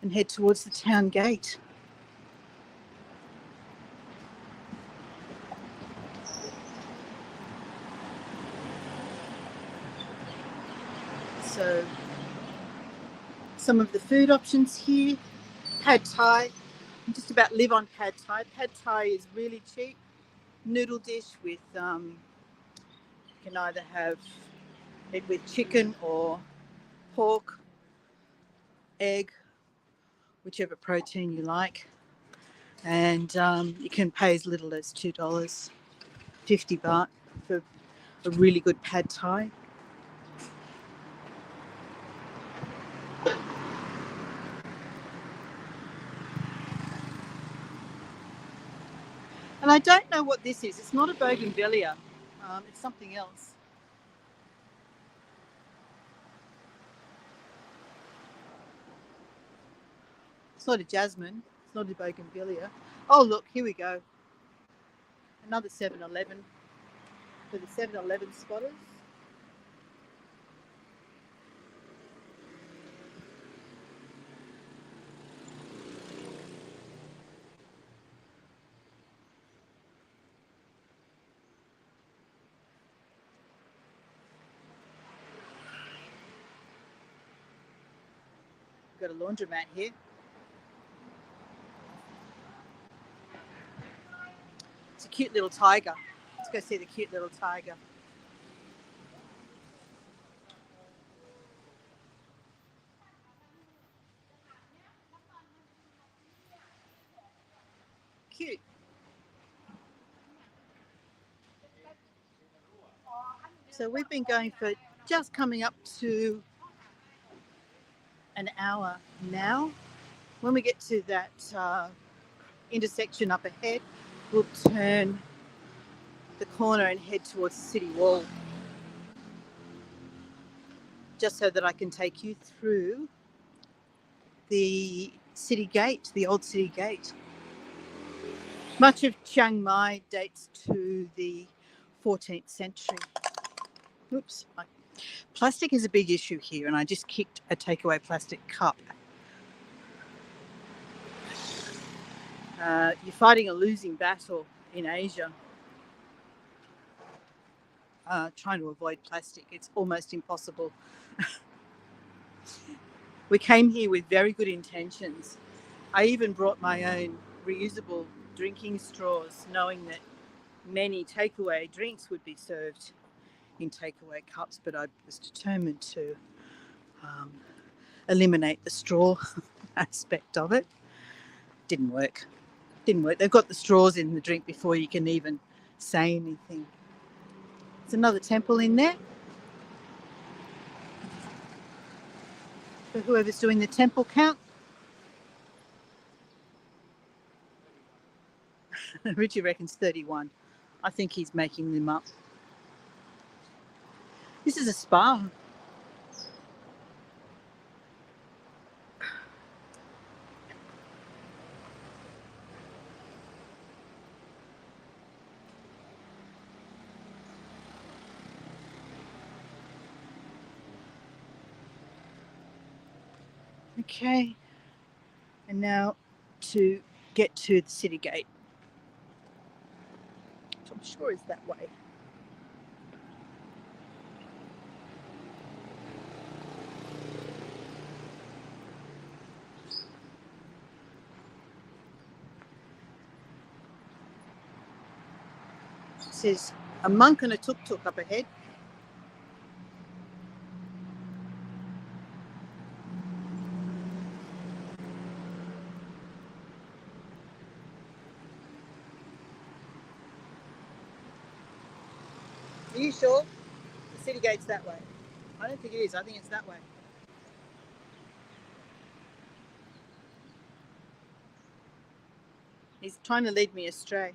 And head towards the town gate. So some of the food options here, pad thai. I just about live on pad thai. Pad thai is really cheap. Noodle dish with, you can either have it with chicken or pork, egg, whichever protein you like. And you can pay as little as $2, 50 baht for a really good pad thai. And I don't know what this is. It's not a bougainvillea. It's something else. It's not a jasmine. It's not a bougainvillea. Oh, look, here we go. Another 7-Eleven for the 7-Eleven spotters. We've got a laundromat here. It's a cute little tiger. Let's go see the cute little tiger. Cute. So we've been going for just coming up to an hour now. When we get to that intersection up ahead, we'll turn the corner and head towards the city wall, just so that I can take you through the city gate, the old city gate. Much of Chiang Mai dates to the 14th century. Oops. Plastic is a big issue here, and I just kicked a takeaway plastic cup. You're fighting a losing battle in Asia, trying to avoid plastic. It's almost impossible. We came here with very good intentions. I even brought my own reusable drinking straws, knowing that many takeaway drinks would be served in takeaway cups, but I was determined to eliminate the straw aspect of it. Didn't work. They've got the straws in the drink before you can even say anything. There's another temple in there. For whoever's doing the temple count. Richie reckons 31. I think he's making them up. This is a spa. Okay, and now to get to the city gate, which I'm sure is that way. It says a monk and a tuk-tuk up ahead. Are you sure? The city gate's that way. I don't think it is. I think it's that way. He's trying to lead me astray.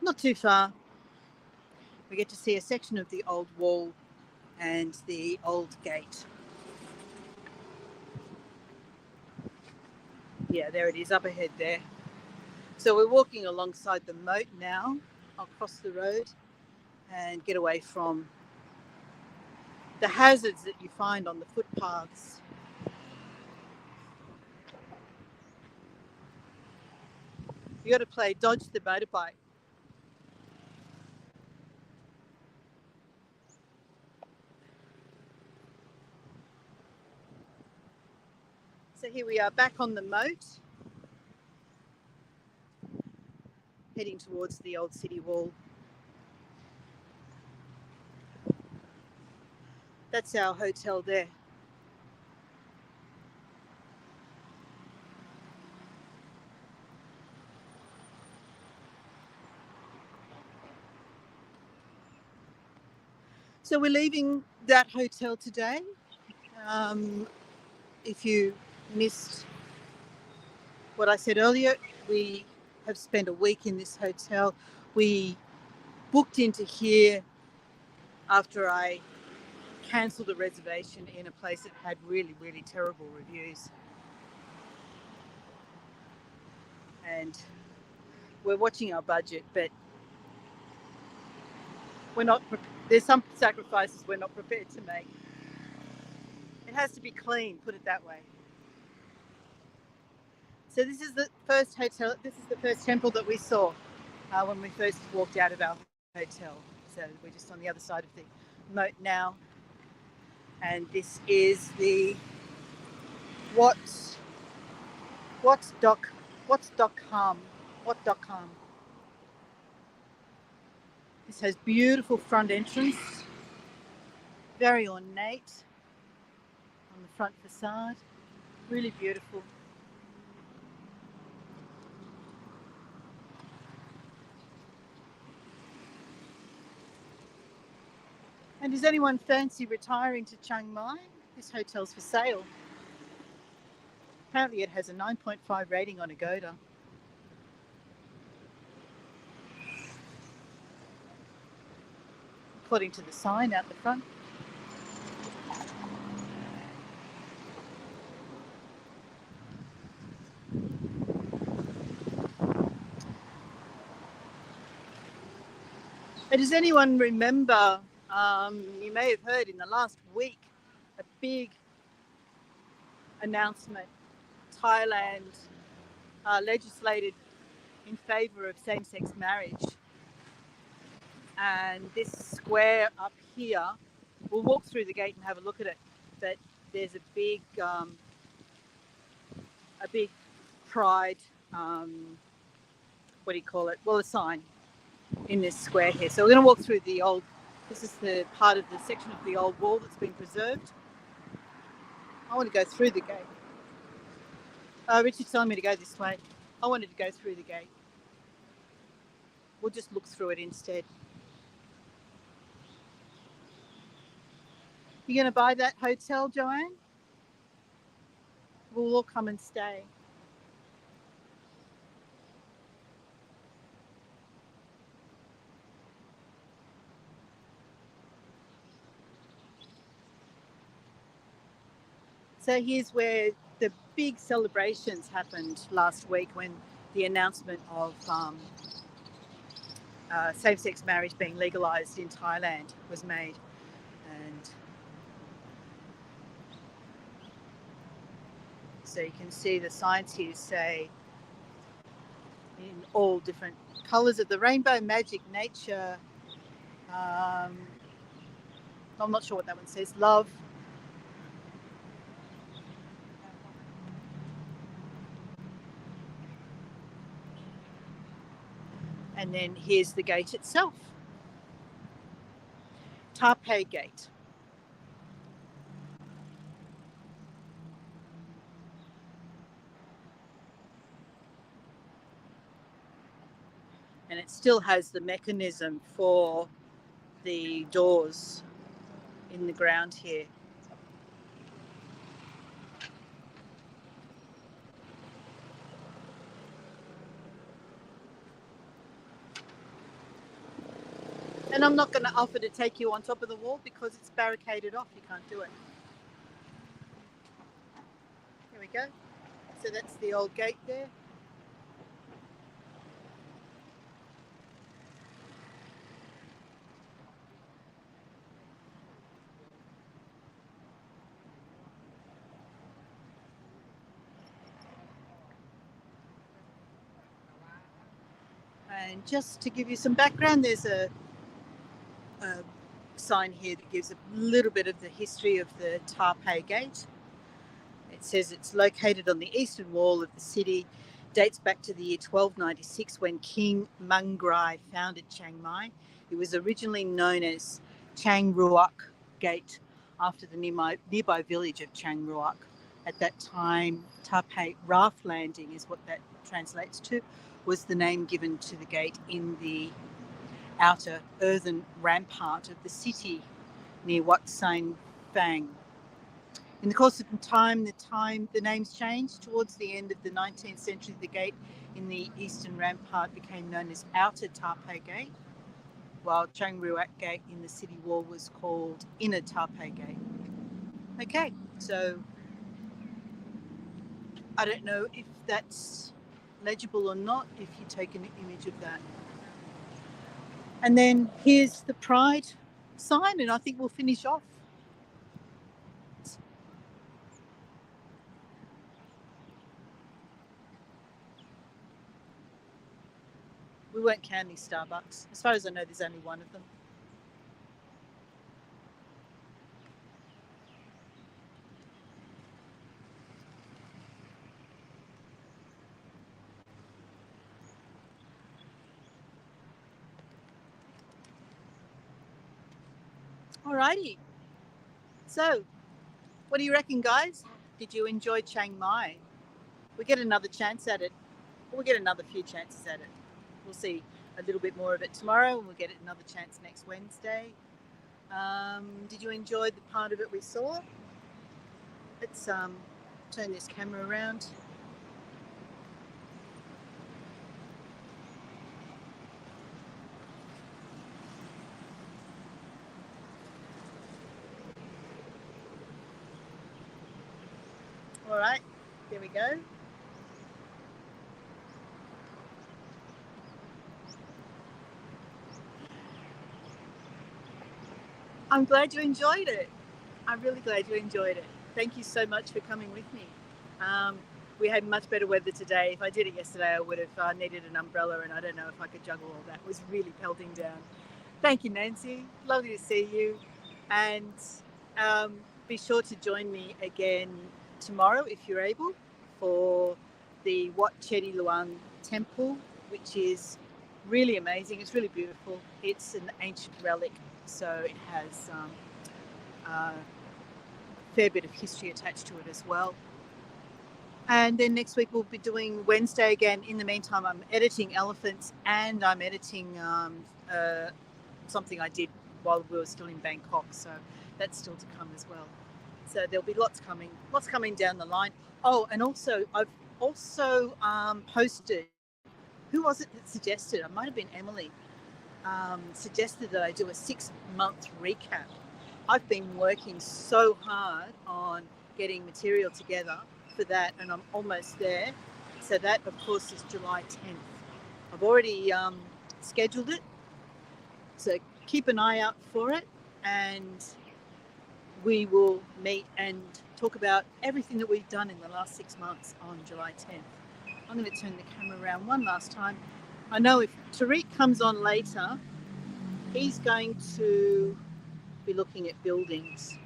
Not too far. We get to see a section of the old wall and the old gate. Yeah, there it is, up ahead there. So we're walking alongside the moat now. I'll cross the road and get away from the hazards that you find on the footpaths. You got to play dodge the motorbike. So here we are back on the moat, heading towards the old city wall. That's our hotel there. So we're leaving that hotel today. If you missed what I said earlier, we have spent a week in this hotel. We booked into here after I cancelled a reservation in a place that had really, really terrible reviews. And we're watching our budget, but we're not. There's some sacrifices we're not prepared to make. It has to be clean, put it that way. So this is the first hotel. This is the first temple that we saw when we first walked out of our hotel. So we're just on the other side of the moat now, and this is the Wat Dokham. This has beautiful front entrance, very ornate on the front facade, really beautiful. And does anyone fancy retiring to Chiang Mai? This hotel's for sale. Apparently it has a 9.5 rating on Agoda. According to the sign out the front. And does anyone remember, you may have heard in the last week, a big announcement. Thailand legislated in favour of same-sex marriage. And this square up here, we'll walk through the gate and have a look at it, but there's a big pride, what do you call it? Well, a sign in this square here. So we're going to walk through this is the part of the section of the old wall that's been preserved. I want to go through the gate. Richard's telling me to go this way. I wanted to go through the gate. We'll just look through it instead. You going to buy that hotel, Joanne? We'll all come and stay. So here's where the big celebrations happened last week when the announcement of same-sex marriage being legalised in Thailand was made. And so you can see the signs here say in all different colours of the rainbow, magic, nature. I'm not sure what that one says. Love. And then here's the gate itself. Phae Gate. And it still has the mechanism for the doors in the ground here. And I'm not going to offer to take you on top of the wall because it's barricaded off. You can't do it. Here we go. So that's the old gate there. And just to give you some background, there's a sign here that gives a little bit of the history of the Phae Gate. It says it's located on the eastern wall of the city, dates back to the year 1296 when King Mangrai founded Chiang Mai. It was originally known as Chang Ruak Gate after the nearby village of Chang Ruak. At that time, Phae Raft Landing is what that translates to, was the name given to the gate in the outer earthen rampart of the city near Wat Sain Phang. In the course of time, the names changed. Towards the end of the 19th century, the gate in the eastern rampart became known as Outer Phae Gate, while Chang Ruak Gate in the city wall was called Inner Phae Gate. Okay, so I don't know if that's legible or not, if you take an image of that. And then here's the Pride sign, and I think we'll finish off. We weren't counting Starbucks. As far as I know, there's only one of them. Alrighty. So, what do you reckon, guys? Did you enjoy Chiang Mai? We get another chance at it. We'll get another few chances at it. We'll see a little bit more of it tomorrow, and we'll get another chance next Wednesday. Did you enjoy the part of it we saw? Let's turn this camera around. All right, there we go. I'm glad you enjoyed it. I'm really glad you enjoyed it. Thank you so much for coming with me. We had much better weather today. If I did it yesterday, I would have needed an umbrella, and I don't know if I could juggle all that. It was really pelting down. Thank you, Nancy. Lovely to see you. And be sure to join me again tomorrow, if you're able, for the Wat Chedi Luang Temple, which is really amazing. It's really beautiful. It's an ancient relic, so it has a fair bit of history attached to it as well. And then next week we'll be doing Wednesday again. In the meantime, I'm editing elephants, and I'm editing something I did while we were still in Bangkok. So that's still to come as well. So there'll be lots coming down the line. Oh, and also I've also posted. Who was it that suggested? It might have been Emily. Suggested that I do a 6-month recap. I've been working so hard on getting material together for that, and I'm almost there. So that, of course, is July 10th. I've already scheduled it, so keep an eye out for it, and we will meet and talk about everything that we've done in the last 6 months on July 10th. I'm going to turn the camera around one last time. I know if Tariq comes on later, he's going to be looking at buildings.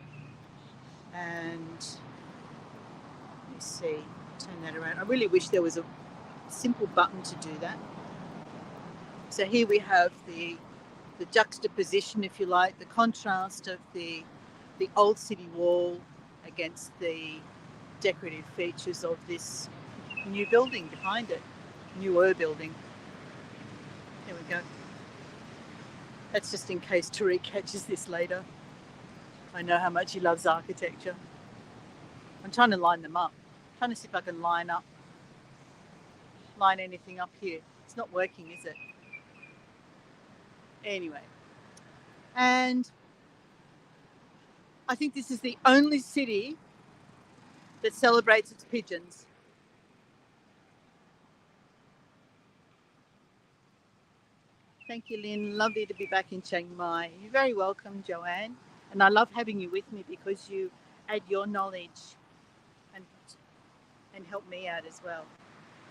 And let me see, turn that around. I really wish there was a simple button to do that. So here we have the juxtaposition, if you like, the contrast of the old city wall against the decorative features of this new building behind it, newer building. There we go. That's just in case Tariq catches this later. I know how much he loves architecture. I'm trying to line them up. I'm trying to see if I can line anything up here. It's not working, is it? Anyway. And I think this is the only city that celebrates its pigeons. Thank you, Lynn. Lovely to be back in Chiang Mai. You're very welcome, Joanne. And I love having you with me because you add your knowledge and help me out as well.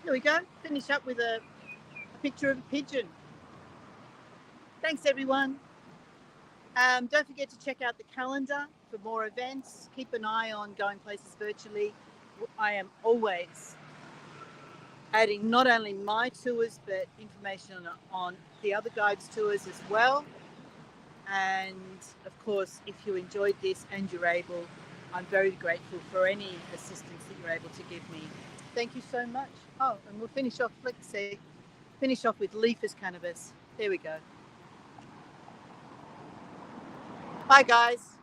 Here we go. Finish up with a picture of a pigeon. Thanks, everyone. Don't forget to check out the calendar for more events. Keep an eye on Going Places Virtually. I am always adding not only my tours, but information on the other guides' tours as well. And of course, if you enjoyed this and you're able, I'm very grateful for any assistance that you're able to give me. Thank you so much. Oh, and we'll finish off, let's see, finish off with leafless cannabis. There we go. Bye, guys.